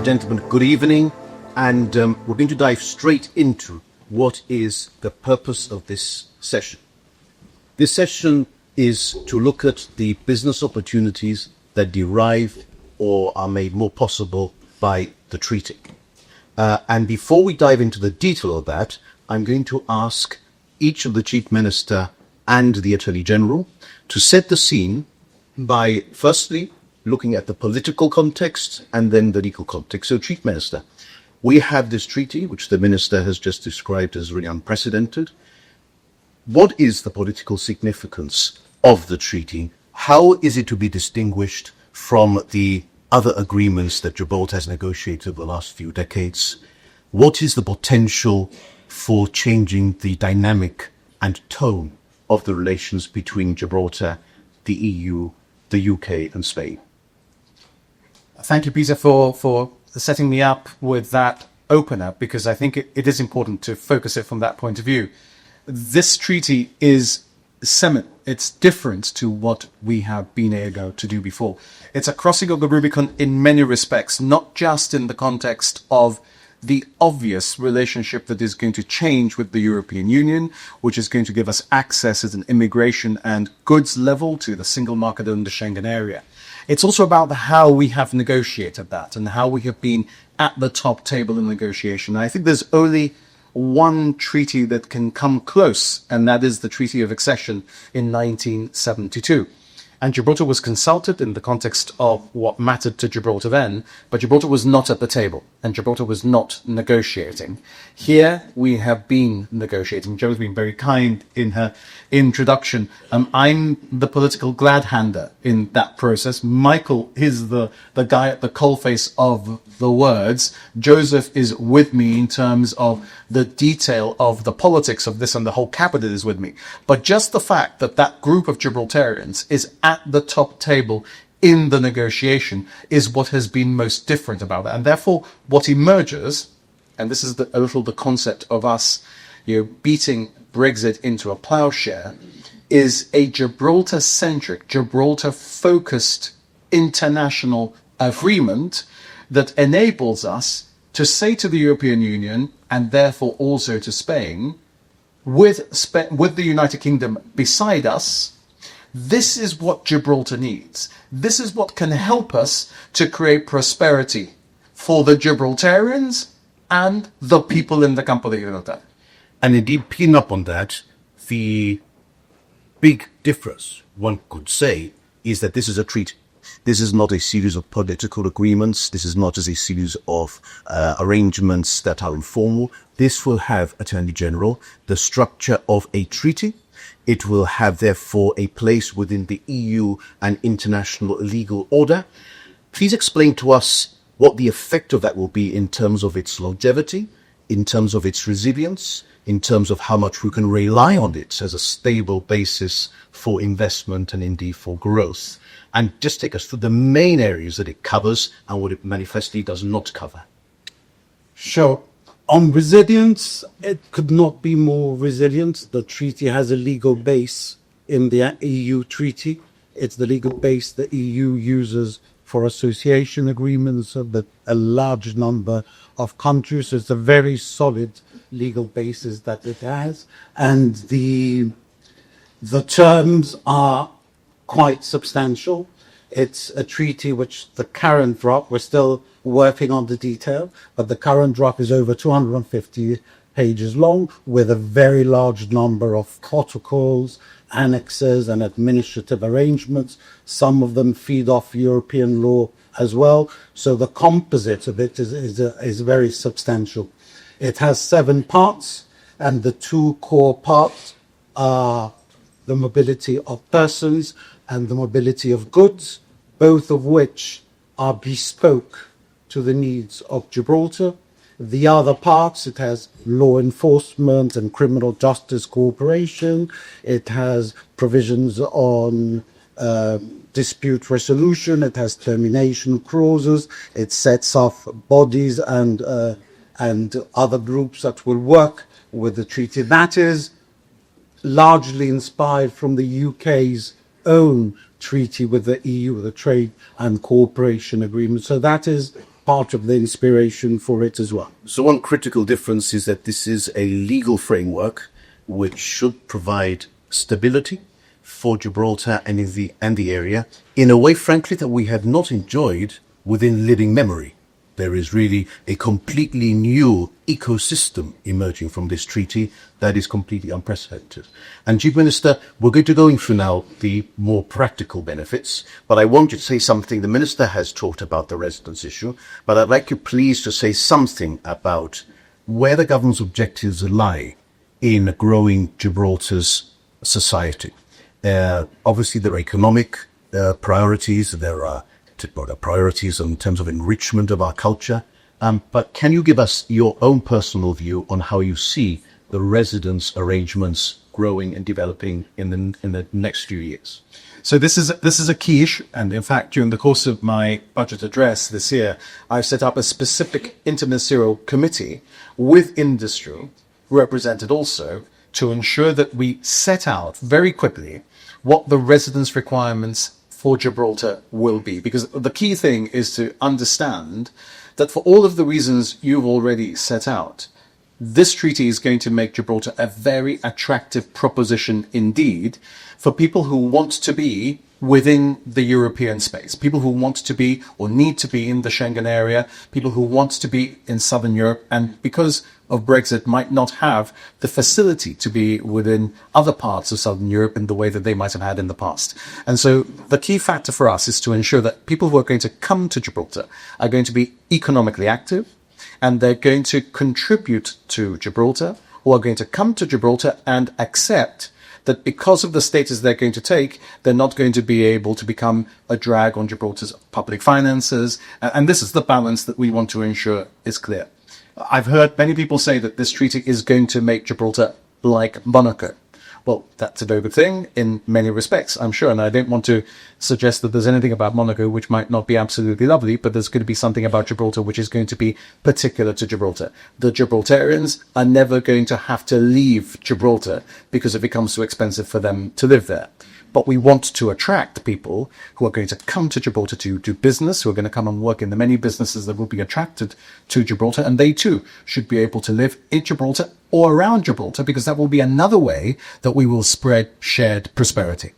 and gentlemen, good evening, and we're going to dive straight into what is the purpose of this session. This session is to look at the business opportunities that derive or are made more possible by the treaty. And before we dive into the detail of that, I'm going to ask each of the Chief Minister and the Attorney General to set the scene by firstly looking at the political context and then the legal context. So, Chief Minister, we have this treaty, which the Minister has just described as really unprecedented. What is the political significance of the treaty? How is it to be distinguished from the other agreements that Gibraltar has negotiated over the last few decades? What is the potential for changing the dynamic and tone of the relations between Gibraltar, the EU, the UK and Spain? Thank you, Peter, for setting me up with that opener, because I think it is important to focus it from that point of view. This treaty is it's different to what we have been able to do before. It's a crossing of the Rubicon in many respects, not just in the context of the obvious relationship that is going to change with the European Union, which is going to give us access at an immigration and goods level to the single market in the Schengen area. It's also about how we have negotiated that and how we have been at the top table in negotiation. I think there's only one treaty that can come close, and that is the Treaty of Accession in 1972. And Gibraltar was consulted in the context of what mattered to Gibraltar then, but Gibraltar was not at the table, and Gibraltar was not negotiating. Here we have been negotiating. Jo's been very kind in her introduction. I'm the political glad-hander in that process. Michael is the guy at the coalface of the words. Joseph is with me in terms of the detail of the politics of this, and the whole cabinet is with me. But just the fact that that group of Gibraltarians is at the top table in the negotiation is what has been most different about that. And therefore, what emerges, and this is a little the concept of us, beating Brexit into a plowshare, is a Gibraltar-centric, Gibraltar-focused international agreement that enables us to say to the European Union, and therefore also to Spain, with the United Kingdom beside us, this is what Gibraltar needs. This is what can help us to create prosperity for the Gibraltarians and the people in the Campo de Gibraltar. And indeed, picking up on that, the big difference, one could say, is that this is a treaty. This is not a series of political agreements. This is not just a series of arrangements that are informal. This will have, Attorney General, the structure of a treaty. It will have, therefore, a place within the EU and international legal order. Please explain to us what the effect of that will be in terms of its longevity, in terms of its resilience, in terms of how much we can rely on it as a stable basis for investment and indeed for growth. And just take us through the main areas that it covers and what it manifestly does not cover. Sure. On resilience, it could not be more resilient. The treaty has a legal base in the EU treaty. It's the legal base the EU uses for association agreements with a large number of countries. So it's a very solid legal basis that it has. And the terms are quite substantial. It's a treaty which the current draft, we're still working on the detail, but the current draft is over 250 pages long with a very large number of protocols, annexes and administrative arrangements. Some of them feed off European law as well. So the composite of it is very substantial. It has 7 parts, and the 2 core parts are the mobility of persons and the mobility of goods, both of which are bespoke to the needs of Gibraltar. The other parts, it has law enforcement and criminal justice cooperation. It has provisions on dispute resolution. It has termination clauses. It sets off bodies and other groups that will work with the treaty. That is largely inspired from the UK's own treaty with the EU, the Trade and Cooperation Agreement. So that is part of the inspiration for it as well. So one critical difference is that this is a legal framework which should provide stability for Gibraltar and the area in a way, frankly, that we had not enjoyed within living memory. There is really a completely new ecosystem emerging from this treaty that is completely unprecedented. And Chief Minister, we're going to go into now the more practical benefits, but I want you to say something. The Minister has talked about the residence issue, but I'd like you please to say something about where the government's objectives lie in growing Gibraltar's society. Obviously, there are economic priorities, there are priorities in terms of enrichment of our culture. But can you give us your own personal view on how you see the residence arrangements growing and developing in the next few years? So this is a key issue, and in fact, during the course of my budget address this year, I've set up a specific interministerial committee with industry, represented also, to ensure that we set out very quickly what the residence requirements for Gibraltar will be. Because the key thing is to understand that for all of the reasons you've already set out, this treaty is going to make Gibraltar a very attractive proposition indeed for people who want to be within the European space, people who want to be or need to be in the Schengen area, people who want to be in Southern Europe, and because of Brexit might not have the facility to be within other parts of Southern Europe in the way that they might have had in the past. And so the key factor for us is to ensure that people who are going to come to Gibraltar are going to be economically active, and they're going to contribute to Gibraltar, or are going to come to Gibraltar and accept that because of the status they're going to take, they're not going to be able to become a drag on Gibraltar's public finances. And this is the balance that we want to ensure is clear. I've heard many people say that this treaty is going to make Gibraltar like Monaco. Well, that's a very good thing in many respects, I'm sure. And I don't want to suggest that there's anything about Monaco which might not be absolutely lovely, but there's going to be something about Gibraltar which is going to be particular to Gibraltar. The Gibraltarians are never going to have to leave Gibraltar because it becomes too expensive for them to live there. But we want to attract people who are going to come to Gibraltar to do business, who are going to come and work in the many businesses that will be attracted to Gibraltar. And they too should be able to live in Gibraltar or around Gibraltar, because that will be another way that we will spread shared prosperity.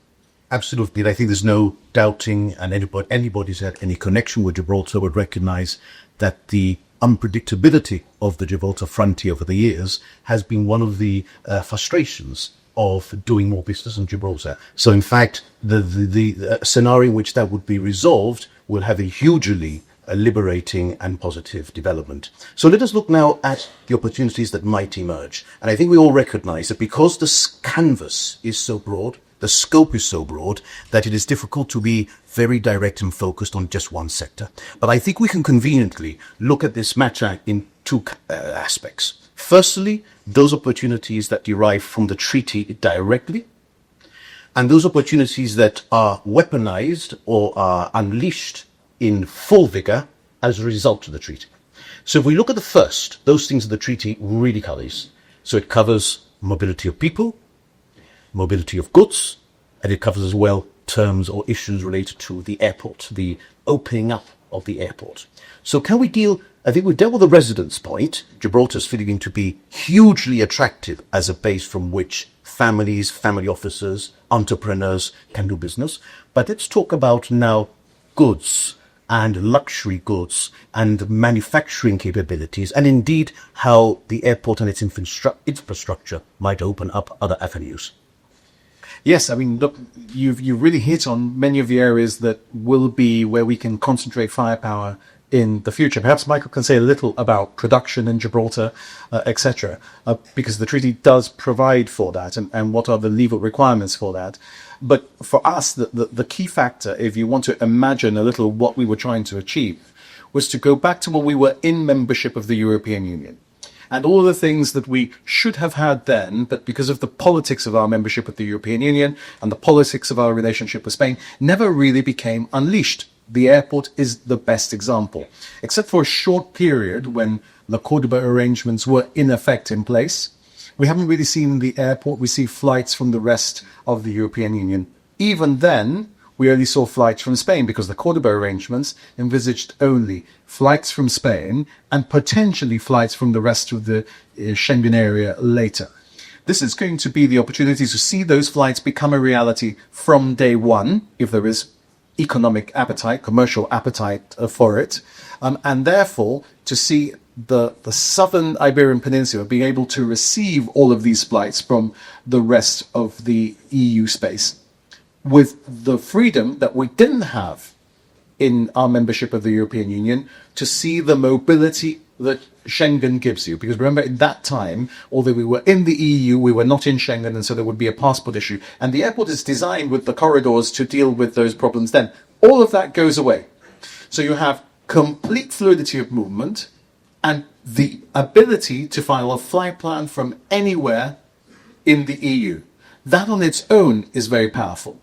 Absolutely. I think there's no doubting, and anybody who's had any connection with Gibraltar would recognize that the unpredictability of the Gibraltar frontier over the years has been one of the frustrations of doing more business in Gibraltar. So in fact, the scenario in which that would be resolved will have a hugely liberating and positive development. So let us look now at the opportunities that might emerge. And I think we all recognize that because the canvas is so broad, the scope is so broad, that it is difficult to be very direct and focused on just one sector. But I think we can conveniently look at this matter in two aspects. Firstly, those opportunities that derive from the treaty directly, and those opportunities that are weaponized or are unleashed in full vigor as a result of the treaty. So if we look at the first, those things that the treaty really covers. So it covers mobility of people, mobility of goods, and it covers as well terms or issues related to the airport, the opening up of the airport. So can we deal, I think we've dealt with the residence point. Gibraltar's feeling to be hugely attractive as a base from which families, family officers, entrepreneurs can do business. But let's talk about now goods and luxury goods and manufacturing capabilities, and indeed how the airport and its infrastructure might open up other avenues. Yes, I mean, look, you've really hit on many of the areas that will be where we can concentrate firepower in the future. Perhaps Michael can say a little about production in Gibraltar, etc., because the treaty does provide for that, and what are the legal requirements for that. But for us, the key factor, if you want to imagine a little what we were trying to achieve, was to go back to when we were in membership of the European Union. And all the things that we should have had then, but because of the politics of our membership of the European Union and the politics of our relationship with Spain, never really became unleashed. The airport is the best example. Except for a short period when the Cordoba arrangements were in effect in place, we haven't really seen the airport receive flights from the rest of the European Union. Even then, we only saw flights from Spain because the Cordoba arrangements envisaged only flights from Spain and potentially flights from the rest of the Schengen area later. This is going to be the opportunity to see those flights become a reality from day one, if there is economic appetite, commercial appetite for it, and therefore to see the southern Iberian Peninsula being able to receive all of these flights from the rest of the EU space with the freedom that we didn't have in our membership of the European Union, to see the mobility that Schengen gives you. Because remember, at that time, although we were in the EU, we were not in Schengen, and so there would be a passport issue. And the airport is designed with the corridors to deal with those problems then. All of that goes away. So you have complete fluidity of movement and the ability to file a flight plan from anywhere in the EU. That on its own is very powerful.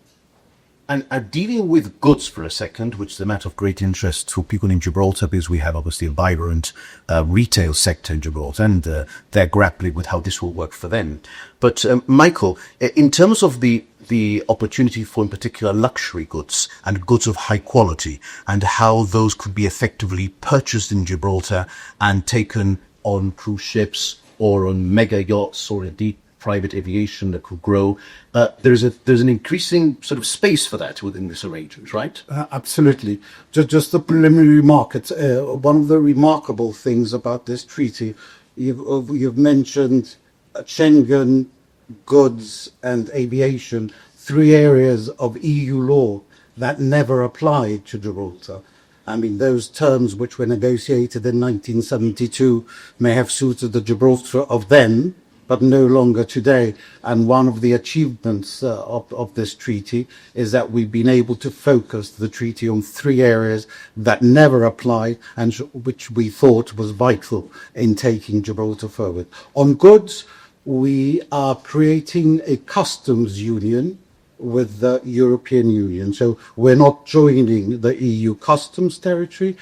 And dealing with goods for a second, which is a matter of great interest for people in Gibraltar, because we have obviously a vibrant retail sector in Gibraltar, and they're grappling with how this will work for them. But Michael, in terms of the opportunity for, in particular, luxury goods and goods of high quality, and how those could be effectively purchased in Gibraltar and taken on cruise ships or on mega yachts, or indeed private aviation that could grow, there's an increasing sort of space for that within this arrangement, right? Absolutely. Just a preliminary remark. It's one of the remarkable things about this treaty. You've mentioned Schengen, goods, and aviation, three areas of EU law that never applied to Gibraltar. I mean, those terms which were negotiated in 1972 may have suited the Gibraltar of then, but no longer today. And one of the achievements of this treaty is that we've been able to focus the treaty on three areas that never applied and which we thought was vital in taking Gibraltar forward. On goods, we are creating a customs union with the European Union. So we're not joining the EU customs territory,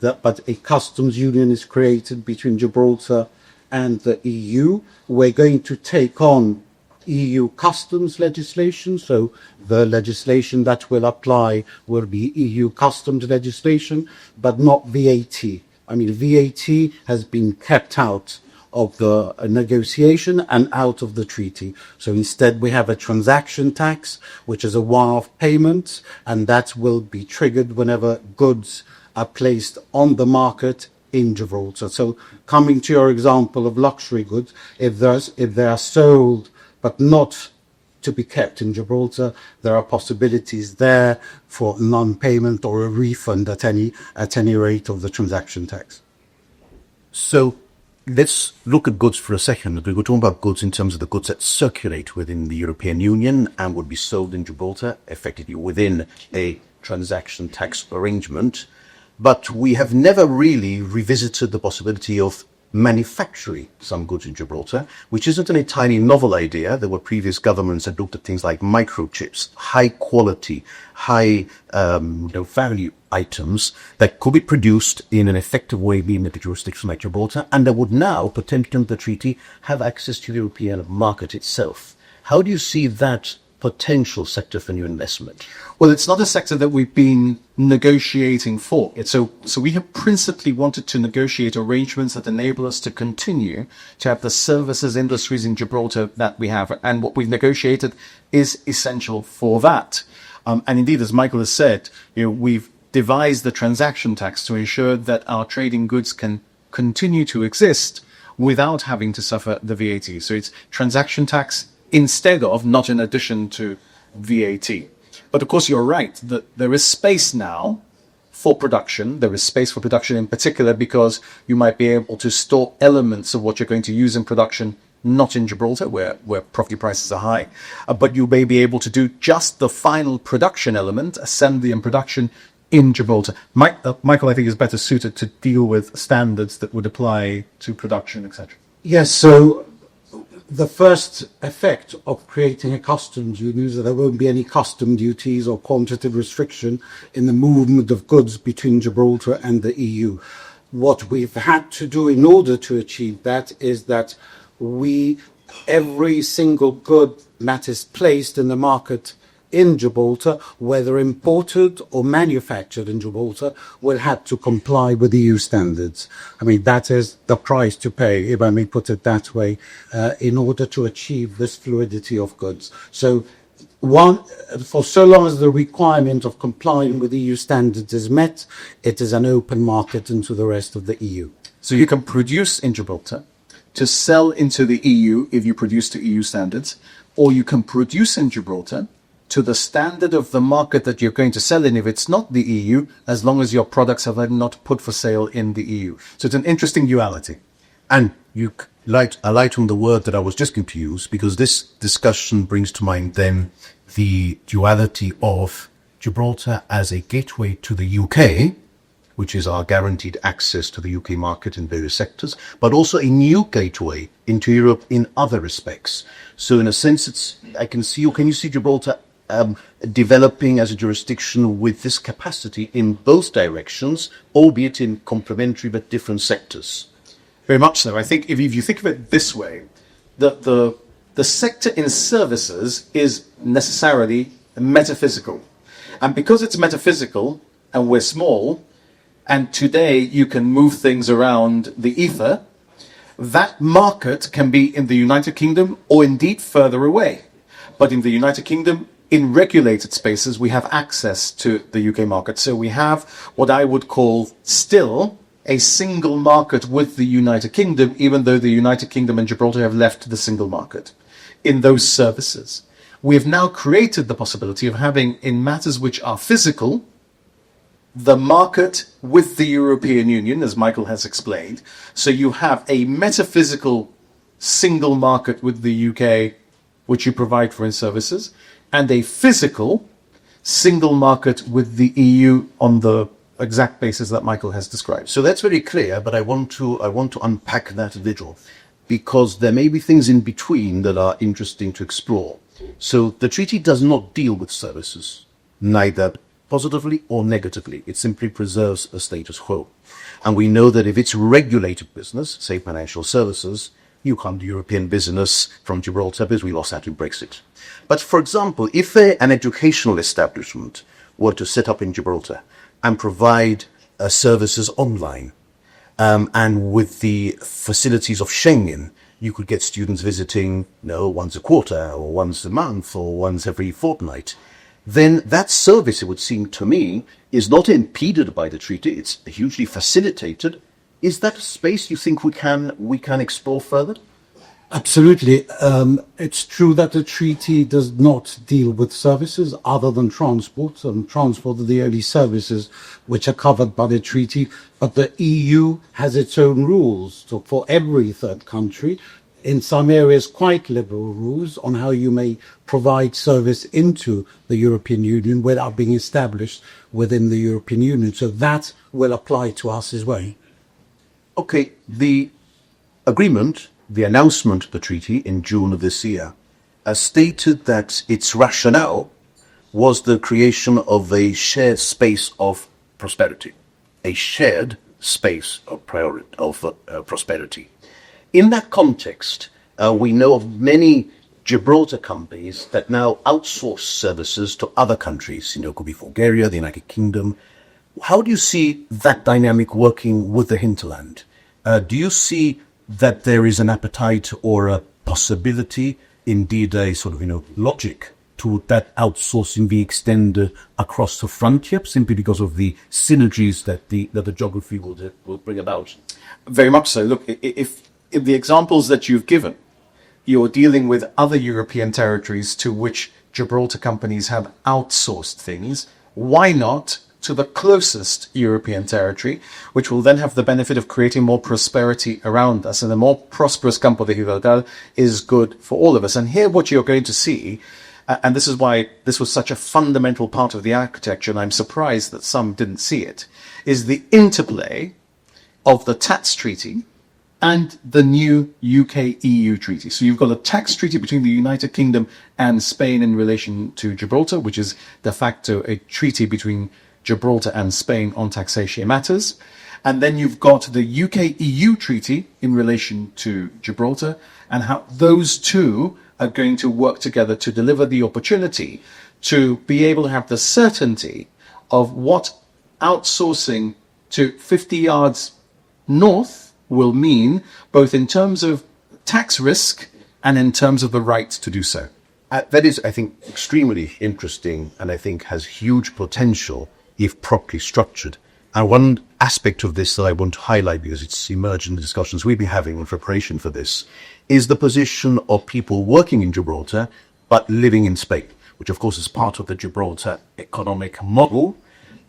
but a customs union is created between Gibraltar and the EU. We're going to take on EU customs legislation, so the legislation that will apply will be EU customs legislation, but not VAT. I mean, VAT has been kept out of the negotiation and out of the treaty. So instead we have a transaction tax, which is a one-off payment, and that will be triggered whenever goods are placed on the market in Gibraltar. So coming to your example of luxury goods, if they are sold but not to be kept in Gibraltar, there are possibilities there for non-payment or a refund at any rate of the transaction tax. So let's look at goods for a second. We were talking about goods in terms of the goods that circulate within the European Union and would be sold in Gibraltar, effectively within a transaction tax arrangement. But we have never really revisited the possibility of manufacturing some goods in Gibraltar, which isn't an entirely novel idea. There were previous governments that looked at things like microchips, high quality, high value items that could be produced in an effective way in a jurisdiction like Gibraltar, and that would now, potentially under the treaty, have access to the European market itself. How do you see that potential sector for new investment? Well, it's not a sector that we've been negotiating for. So we have principally wanted to negotiate arrangements that enable us to continue to have the services industries in Gibraltar that we have. And what we've negotiated is essential for that. And indeed, as Michael has said, we've devised the transaction tax to ensure that our trading goods can continue to exist without having to suffer the VAT. So it's transaction tax instead of, not in addition to, VAT. But of course, you're right that there is space now for production. There is space for production in particular because you might be able to store elements of what you're going to use in production, not in Gibraltar, where property prices are high. But you may be able to do just the final production element, assembly and production, in Gibraltar. Michael, I think, is better suited to deal with standards that would apply to production, etc. Yes, so the first effect of creating a customs union is that there won't be any custom duties or quantitative restriction in the movement of goods between Gibraltar and the EU. What we've had to do in order to achieve that is that every single good that is placed in the market in Gibraltar, whether imported or manufactured in Gibraltar, will have to comply with EU standards. I mean, that is the price to pay, if I may put it that way, in order to achieve this fluidity of goods. So, for so long as the requirement of complying with EU standards is met, it is an open market into the rest of the EU. So you can produce in Gibraltar to sell into the EU if you produce to EU standards, or you can produce in Gibraltar to the standard of the market that you're going to sell in if it's not the EU, as long as your products have not put for sale in the EU. So it's an interesting duality. And you I light on the word that I was just going to use, because this discussion brings to mind then the duality of Gibraltar as a gateway to the UK, which is our guaranteed access to the UK market in various sectors, but also a new gateway into Europe in other respects. So in a sense, can you see Gibraltar developing as a jurisdiction with this capacity in both directions, albeit in complementary but different sectors? Very much so. I think if you think of it this way, the sector in services is necessarily metaphysical. And because it's metaphysical and we're small, and today you can move things around the ether, that market can be in the United Kingdom or indeed further away. But in the United Kingdom, in regulated spaces, we have access to the UK market. So we have what I would call still a single market with the United Kingdom, even though the United Kingdom and Gibraltar have left the single market in those services. We have now created the possibility of having, in matters which are physical, the market with the European Union, as Michael has explained. So you have a metaphysical single market with the UK, which you provide for in services, and a physical single market with the EU on the exact basis that Michael has described. So that's very clear, but I want to unpack that a little, because there may be things in between that are interesting to explore. So the treaty does not deal with services, neither positively or negatively. It simply preserves a status quo. And we know that if it's regulated business, say financial services, you can't do European business from Gibraltar because we lost that in Brexit. But for example, if an educational establishment were to set up in Gibraltar and provide services online, and with the facilities of Schengen, you could get students visiting, once a quarter or once a month or once every fortnight, then that service, it would seem to me, is not impeded by the treaty. It's hugely facilitated. Is that a space you think we can explore further? Absolutely. It's true that the treaty does not deal with services other than transport, and transport are the only services which are covered by the treaty. But the EU has its own rules for every third country, in some areas quite liberal rules on how you may provide service into the European Union without being established within the European Union. So that will apply to us as well. Okay, the agreement, the announcement of the treaty in June of this year, stated that its rationale was the creation of a shared space of prosperity, a shared space of prosperity. In that context, we know of many Gibraltar companies that now outsource services to other countries. It could be Bulgaria, the United Kingdom. How do you see that dynamic working with the hinterland? Do you see that there is an appetite or a possibility, indeed a sort of, logic to that outsourcing be extended across the frontier simply because of the synergies that the geography will bring about? Very much so. Look, if in the examples that you've given, you're dealing with other European territories to which Gibraltar companies have outsourced things, why not to the closest European territory, which will then have the benefit of creating more prosperity around us, and a more prosperous Campo de Gibraltar is good for all of us. And here what you're going to see, and this is why this was such a fundamental part of the architecture, and I'm surprised that some didn't see it, is the interplay of the tax treaty and the new UK-EU treaty. So you've got a tax treaty between the United Kingdom and Spain in relation to Gibraltar, which is de facto a treaty between Gibraltar and Spain on taxation matters. And then you've got the UK-EU treaty in relation to Gibraltar, and how those two are going to work together to deliver the opportunity to be able to have the certainty of what outsourcing to 50 yards north will mean, both in terms of tax risk and in terms of the right to do so. That is, I think, extremely interesting, and I think has huge potential if properly structured. And one aspect of this that I want to highlight, because it's emerged in the discussions we've been having in preparation for this, is the position of people working in Gibraltar but living in Spain, which of course is part of the Gibraltar economic model,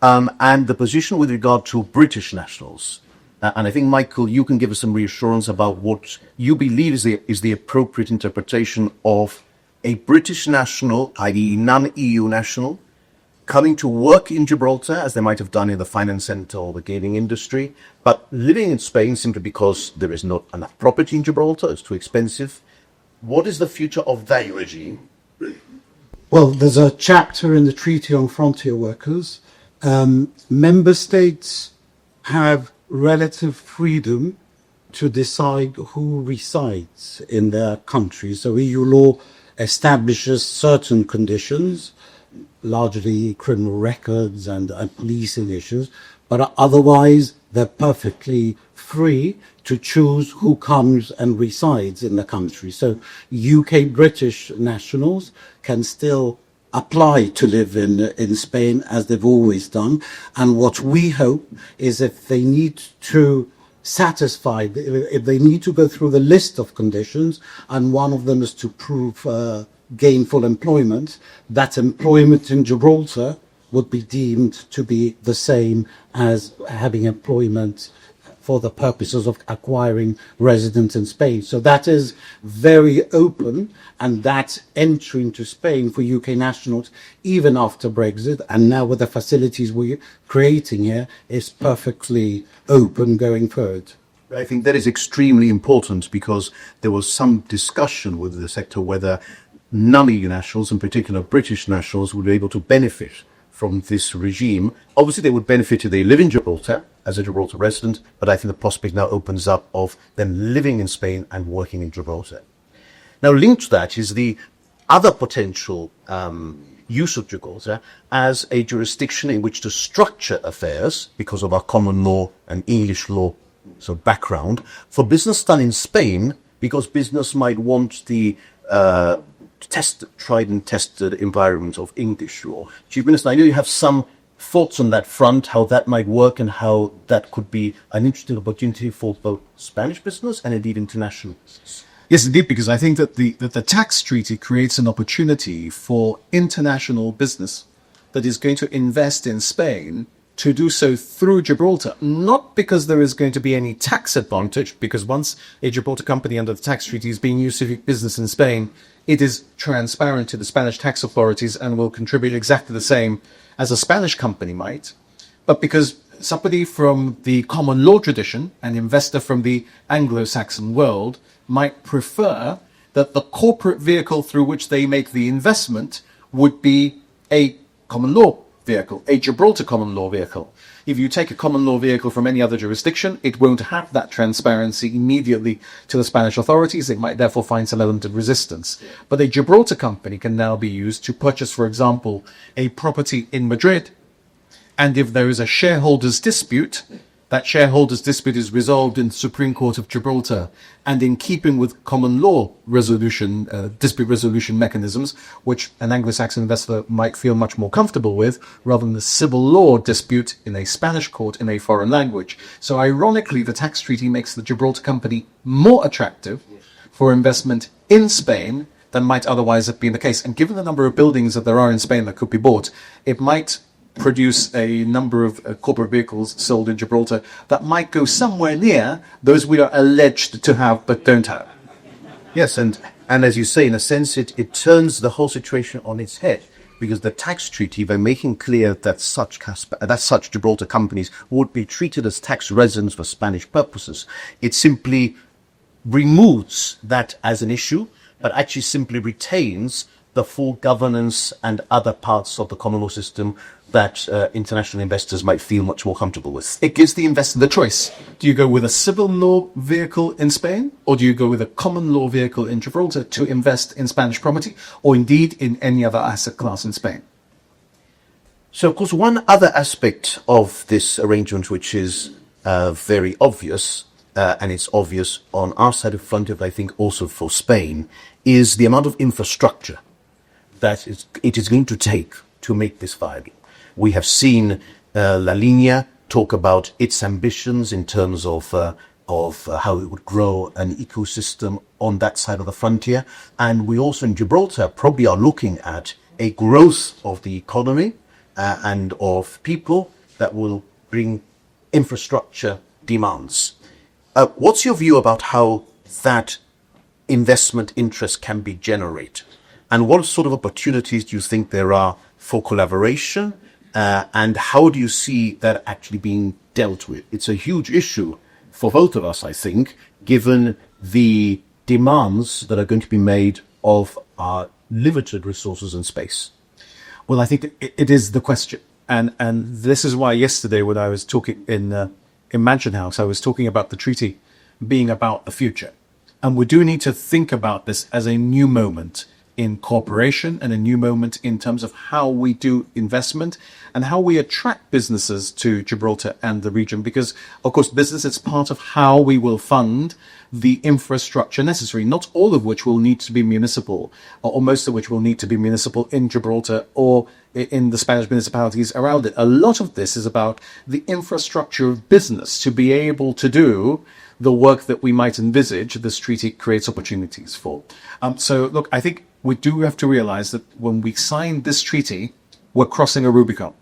and the position with regard to British nationals. And I think, Michael, you can give us some reassurance about what you believe is the appropriate interpretation of a British national, i.e. non-EU national, coming to work in Gibraltar, as they might have done in the finance centre or the gaming industry, but living in Spain simply because there is not enough property in Gibraltar, it's too expensive. What is the future of that regime? Well, there's a chapter in the Treaty on Frontier Workers. Member states have relative freedom to decide who resides in their country. So EU law establishes certain conditions, largely criminal records and policing issues, but otherwise they're perfectly free to choose who comes and resides in the country. So UK British nationals can still apply to live in Spain as they've always done. And what we hope is if they need to satisfy, if they need to go through the list of conditions, and one of them is to prove gainful employment, that employment in Gibraltar would be deemed to be the same as having employment for the purposes of acquiring residence in Spain. So that is very open, and that entry into Spain for UK nationals, even after Brexit, and now with the facilities we're creating here, is perfectly open going forward. I think that is extremely important, because there was some discussion with the sector whether non-EU nationals, in particular British nationals, would be able to benefit from this regime. Obviously, they would benefit if they live in Gibraltar as a Gibraltar resident, but I think the prospect now opens up of them living in Spain and working in Gibraltar. Now, linked to that is the other potential use of Gibraltar as a jurisdiction in which to structure affairs, because of our common law and English law background, for business done in Spain, because business might want the tried and tested environment of English law. Chief Minister, I know you have some thoughts on that front, how that might work and how that could be an interesting opportunity for both Spanish business and indeed international business. Yes, indeed, because I think that the tax treaty creates an opportunity for international business that is going to invest in Spain to do so through Gibraltar, not because there is going to be any tax advantage, because once a Gibraltar company under the tax treaty is being used to do business in Spain, it is transparent to the Spanish tax authorities and will contribute exactly the same as a Spanish company might, but because somebody from the common law tradition, an investor from the Anglo-Saxon world, might prefer that the corporate vehicle through which they make the investment would be a common law vehicle, a Gibraltar common law vehicle. If you take a common law vehicle from any other jurisdiction, it won't have that transparency immediately to the Spanish authorities. It might therefore find some element of resistance. But a Gibraltar company can now be used to purchase, for example, a property in Madrid. And if there is a shareholders' dispute, that shareholders' dispute is resolved in the Supreme Court of Gibraltar, and in keeping with common law resolution, dispute resolution mechanisms, which an Anglo-Saxon investor might feel much more comfortable with, rather than the civil law dispute in a Spanish court in a foreign language. So ironically, the tax treaty makes the Gibraltar company more attractive for investment in Spain than might otherwise have been the case. And given the number of buildings that there are in Spain that could be bought, it might produce a number of corporate vehicles sold in Gibraltar that might go somewhere near those we are alleged to have but don't have. Yes, and as you say, in a sense, it turns the whole situation on its head, because the tax treaty, by making clear that such Gibraltar companies would be treated as tax residents for Spanish purposes, it simply removes that as an issue, but actually simply retains the full governance and other parts of the common law system that international investors might feel much more comfortable with? It gives the investor the choice. Do you go with a civil law vehicle in Spain, or do you go with a common law vehicle in Gibraltar to invest in Spanish property, or indeed in any other asset class in Spain? So, of course, one other aspect of this arrangement, which is very obvious, and it's obvious on our side of the frontier, but I think also for Spain, is the amount of infrastructure that it is going to take to make this viable. We have seen La Linea talk about its ambitions in terms of how it would grow an ecosystem on that side of the frontier. And we also in Gibraltar probably are looking at a growth of the economy and of people that will bring infrastructure demands. What's your view about how that investment interest can be generated? And what sort of opportunities do you think there are for collaboration? And how do you see that actually being dealt with? It's a huge issue for both of us, I think, given the demands that are going to be made of our limited resources and space. Well, I think it is the question. And this is why yesterday when I was talking in Mansion House, I was talking about the treaty being about the future. And we do need to think about this as a new moment in cooperation and a new moment in terms of how we do investment and how we attract businesses to Gibraltar and the region. Because, of course, business is part of how we will fund the infrastructure necessary, not all of which will need to be municipal, or most of which will need to be municipal in Gibraltar or in the Spanish municipalities around it. A lot of this is about the infrastructure of business to be able to do the work that we might envisage this treaty creates opportunities for. So, look, I think we do have to realize that when we sign this treaty, we're crossing a Rubicon.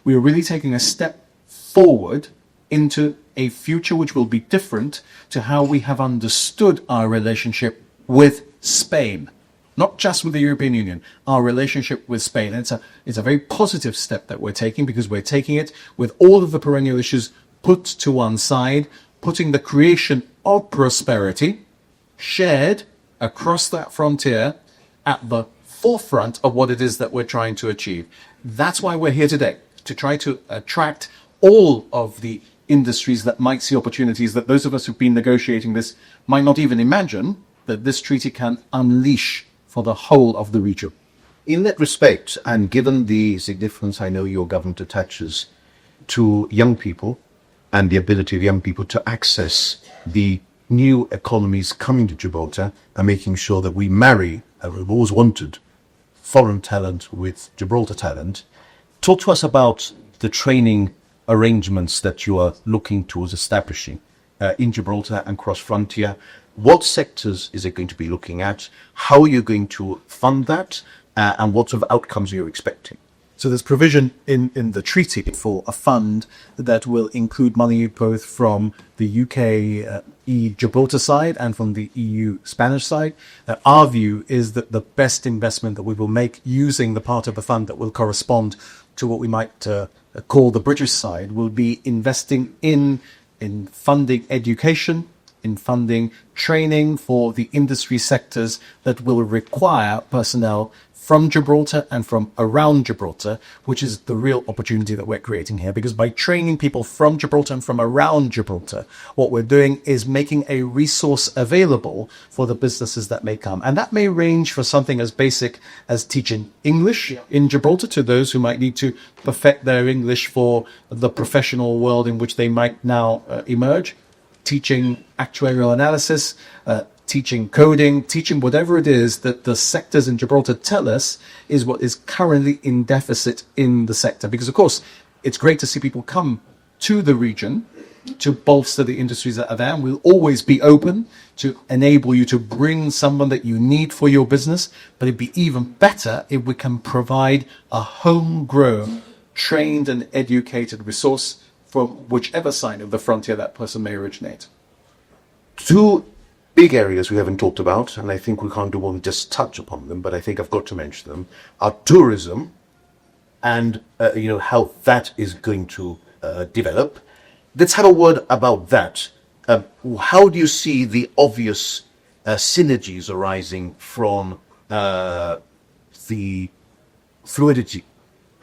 We are really taking a step forward into a future which will be different to how we have understood our relationship with Spain. Not just with the European Union, our relationship with Spain. And it's a very positive step that we're taking, because we're taking it with all of the perennial issues put to one side, putting the creation of prosperity shared across that frontier at the forefront of what it is that we're trying to achieve. That's why we're here today, to try to attract all of the industries that might see opportunities that those of us who've been negotiating this might not even imagine that this treaty can unleash for the whole of the region. In that respect, and given the significance I know your government attaches to young people and the ability of young people to access the new economies coming to Gibraltar and making sure that we marry, as we've always wanted, foreign talent with Gibraltar talent, talk to us about the training arrangements that you are looking towards establishing in Gibraltar and cross-frontier. What sectors is it going to be looking at? How are you going to fund that? And what sort of outcomes are you expecting? So there's provision in the treaty for a fund that will include money both from the UK Gibraltar side and from the EU Spanish side. Our view is that the best investment that we will make using the part of the fund that will correspond to what we might call the British side will be investing in funding education, in funding training for the industry sectors that will require personnel from Gibraltar and from around Gibraltar, which is the real opportunity that we're creating here. Because by training people from Gibraltar and from around Gibraltar, what we're doing is making a resource available for the businesses that may come. And that may range for something as basic as teaching English in Gibraltar to those who might need to perfect their English for the professional world in which they might now emerge, teaching actuarial analysis, teaching coding, teaching whatever it is that the sectors in Gibraltar tell us is what is currently in deficit in the sector. Because, of course, it's great to see people come to the region to bolster the industries that are there. And we'll always be open to enable you to bring someone that you need for your business. But it'd be even better if we can provide a homegrown, trained and educated resource from whichever side of the frontier that person may originate. Two big areas we haven't talked about, and I think we can't do more than just touch upon them, but I think I've got to mention them, are tourism and how that is going to develop. Let's have a word about that. How do you see the obvious synergies arising from the fluidity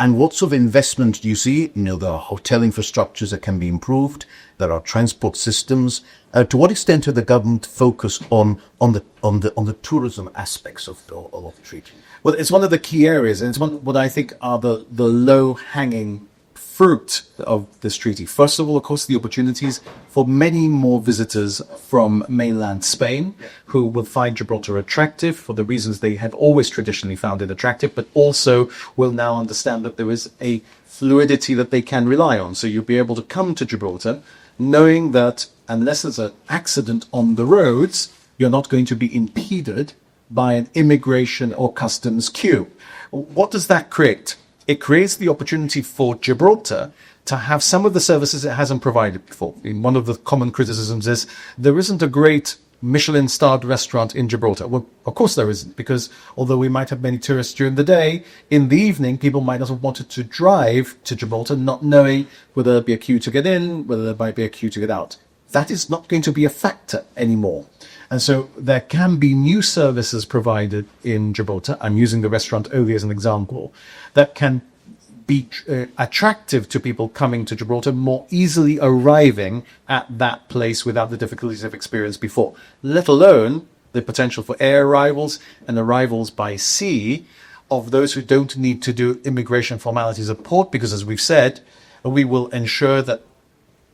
And what sort of investment do you see? There are hotel infrastructures that can be improved. There are transport systems. To what extent are the government focused on the tourism aspects of the treaty? Well, it's one of the key areas, and it's what I think are the low-hanging fruit of this treaty. First of all, of course, the opportunities for many more visitors from mainland Spain who will find Gibraltar attractive for the reasons they have always traditionally found it attractive, but also will now understand that there is a fluidity that they can rely on. So you'll be able to come to Gibraltar knowing that unless there's an accident on the roads, you're not going to be impeded by an immigration or customs queue. What does that create? It creates the opportunity for Gibraltar to have some of the services it hasn't provided before. One of the common criticisms is there isn't a great Michelin-starred restaurant in Gibraltar. Well, of course there isn't, because although we might have many tourists during the day, in the evening, people might have wanted to drive to Gibraltar not knowing whether there'd be a queue to get in, whether there might be a queue to get out. That is not going to be a factor anymore. And so there can be new services provided in Gibraltar. I'm using the restaurant only as an example, that can be attractive to people coming to Gibraltar, more easily arriving at that place without the difficulties they've experienced before, let alone the potential for air arrivals and arrivals by sea of those who don't need to do immigration formalities at port, because as we've said, we will ensure that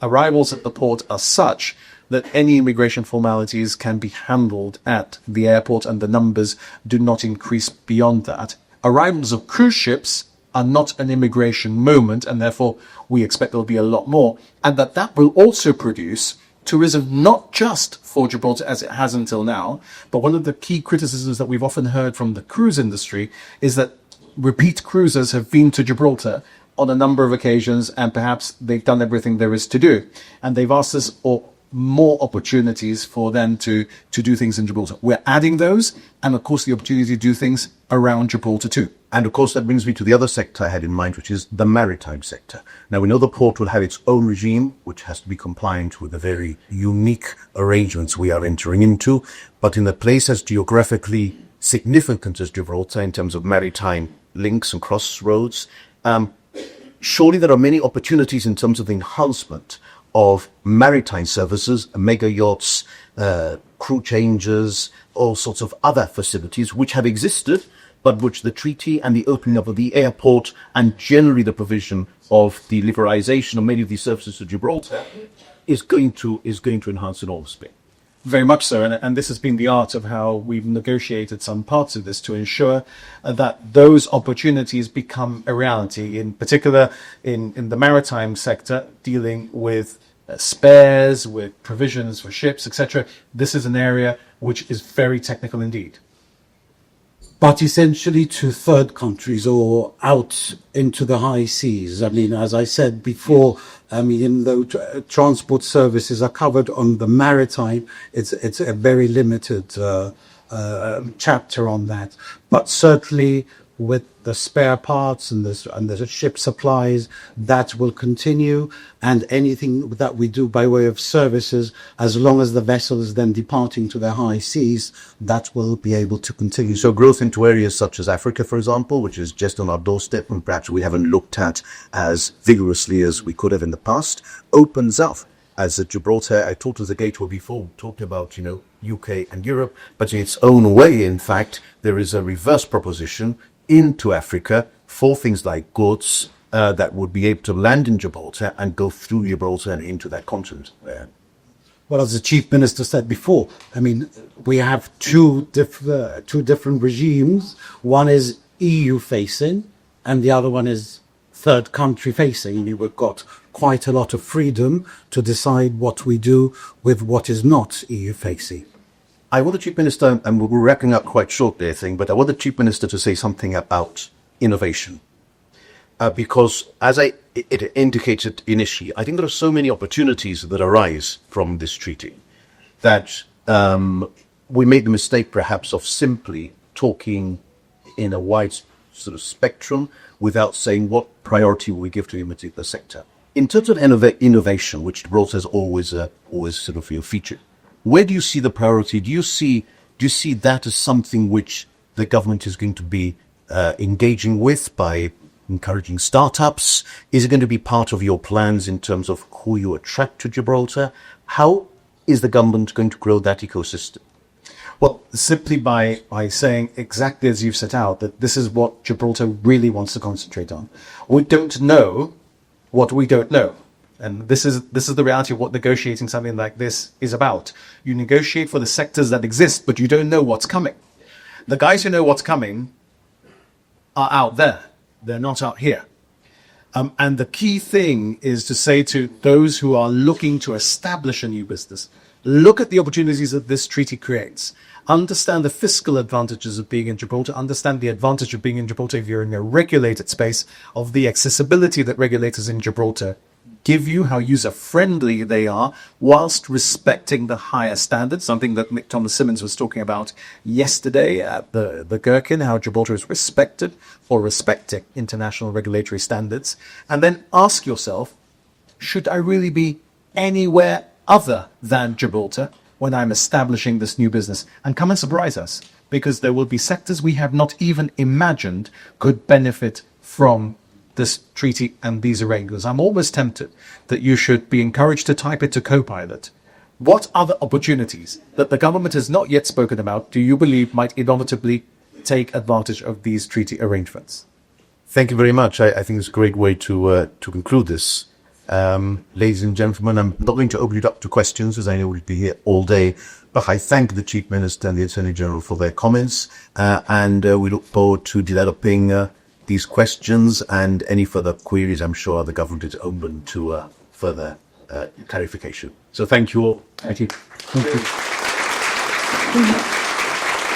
arrivals at the port are such that any immigration formalities can be handled at the airport and the numbers do not increase beyond that. Arrivals of cruise ships are not an immigration moment, and therefore we expect there'll be a lot more, and that will also produce tourism not just for Gibraltar as it has until now, but one of the key criticisms that we've often heard from the cruise industry is that repeat cruisers have been to Gibraltar on a number of occasions, and perhaps they've done everything there is to do, and they've asked us for more opportunities for them to do things in Gibraltar. We're adding those, and of course the opportunity to do things around Gibraltar too. And of course that brings me to the other sector I had in mind, which is the maritime sector. Now we know the port will have its own regime, which has to be compliant with the very unique arrangements we are entering into, but in a place as geographically significant as Gibraltar in terms of maritime links and crossroads, surely there are many opportunities in terms of the enhancement of maritime services, mega yachts, crew changers, all sorts of other facilities which have existed, but which the treaty and the opening up of the airport and generally the provision of the liberalization of many of these services to Gibraltar is going to enhance enormously. Very much so, and this has been the art of how we've negotiated some parts of this to ensure that those opportunities become a reality, in particular in the maritime sector, dealing with spares, with provisions for ships, etc. This is an area which is very technical indeed. But essentially to third countries or out into the high seas. I mean, as I said before, even though transport services are covered on the maritime, it's a very limited chapter on that. But certainly with the spare parts and the ship supplies, that will continue, and anything that we do by way of services, as long as the vessel is then departing to the high seas, that will be able to continue. So growth into areas such as Africa, for example, which is just on our doorstep and perhaps we haven't looked at as vigorously as we could have in the past, opens up. As at Gibraltar, I talked as a gateway before, talked about, UK and Europe, but in its own way, in fact, there is a reverse proposition into Africa for things like goods that would be able to land in Gibraltar and go through Gibraltar and into that continent there. Well, as the Chief Minister said before, I mean, we have two different regimes. One is EU facing and the other one is third country facing. We've got quite a lot of freedom to decide what we do with what is not EU facing. I want the Chief Minister, and we're wrapping up quite shortly, I think, but I want the Chief Minister to say something about innovation. Because as it indicated initially, I think there are so many opportunities that arise from this treaty that we made the mistake perhaps of simply talking in a wide sort of spectrum without saying what priority we give to a particular sector. In terms of innovation, which Gibraltar has always sort of featured, where do you see the priority? Do you see that as something which the government is going to be engaging with by encouraging startups? Is it going to be part of your plans in terms of who you attract to Gibraltar? How is the government going to grow that ecosystem? Well, simply by saying exactly as you've set out, that this is what Gibraltar really wants to concentrate on. We don't know what we don't know. And this is the reality of what negotiating something like this is about. You negotiate for the sectors that exist, but you don't know what's coming. The guys who know what's coming are out there. They're not out here. And the key thing is to say to those who are looking to establish a new business, look at the opportunities that this treaty creates. Understand the fiscal advantages of being in Gibraltar. Understand the advantage of being in Gibraltar if you're in a regulated space, of the accessibility that regulators in Gibraltar give you, how user-friendly they are, whilst respecting the higher standards, something that Mick Thomas-Simmons was talking about yesterday at the Gherkin, how Gibraltar is respected for respecting international regulatory standards. And then ask yourself, should I really be anywhere other than Gibraltar when I'm establishing this new business? And come and surprise us, because there will be sectors we have not even imagined could benefit from this treaty and these arrangements. I'm almost tempted that you should be encouraged to type it to Copilot. What other opportunities that the government has not yet spoken about do you believe might inevitably take advantage of these treaty arrangements? Thank you very much. I think it's a great way to conclude this. Ladies and gentlemen, I'm not going to open it up to questions, as I know we'll be here all day, but I thank the Chief Minister and the Attorney General for their comments, and we look forward to developing these questions and any further queries. I'm sure the government is open to further clarification. So thank you all. Thank you. Thank you.